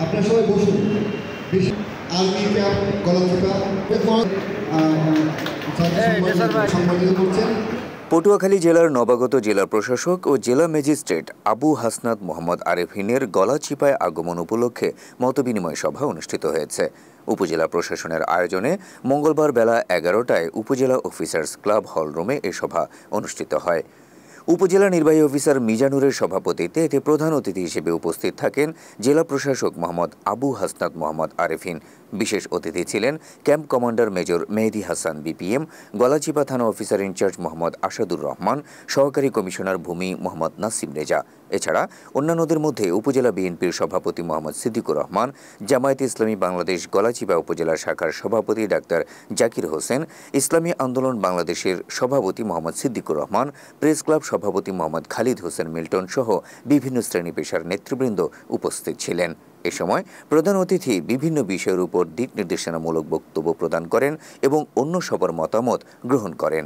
আপনারা সবাই বসুন। বেশি আর্মি ক্যাম্প গলাচিপা সম্মানিত করছেন। পটুয়াখালী জেলার নবাগত জেলা প্রশাসক ও জেলা ম্যাজিস্ট্রেট আবু হাসনাত মোহাম্মদ আরেফিনের গলাচিপায় আগমন উপলক্ষে মতবিনিময় সভা অনুষ্ঠিত হয়েছে। উপজেলা প্রশাসনের আয়োজনে মঙ্গলবার বেলা 11টায় উপজেলা অফিসার্স ক্লাব হল রুমে এ সভা অনুষ্ঠিত হয়। উপজেলা নির্বাহী অফিসার মিজানুরের সভাপতিত্বে এতে প্রধান অতিথি হিসেবে উপস্থিত থাকেন জেলা প্রশাসক মোহাম্মদ আবু হাসনাত মোহাম্মদ আরেফিন। বিশেষ অতিথি ছিলেন ক্যাম্প কমান্ডার মেজর মেহেদী হাসান বিপিএম, গলাচিপা থানা অফিসার ইনচার্জ মোহাম্মদ আসাদুর রহমান, সহকারী কমিশনার ভূমি মোহাম্মদ নাসিম রেজা। এছাড়া অন্যান্যদের মধ্যে উপজেলা বিএনপির সভাপতি মোহাম্মদ সিদ্দিকুর রহমান, জামায়াতে ইসলামী বাংলাদেশ গলাচিপা উপজেলা শাখার সভাপতি ডাক্তার জাকির হোসেন, ইসলামী আন্দোলন বাংলাদেশের সভাপতি মোহাম্মদ সিদ্দিকুর রহমান, প্রেস ক্লাব সভাপতি মোহাম্মদ খালিদ হোসেন মিল্টন সহ বিভিন্ন শ্রেণী পেশার নেতৃবৃন্দ উপস্থিত ছিলেন। এ সময় প্রধান অতিথি বিভিন্ন বিষয়ের উপর দিক নির্দেশনামূলক বক্তব্য প্রদান করেন এবং অন্য সবার মতামত গ্রহণ করেন।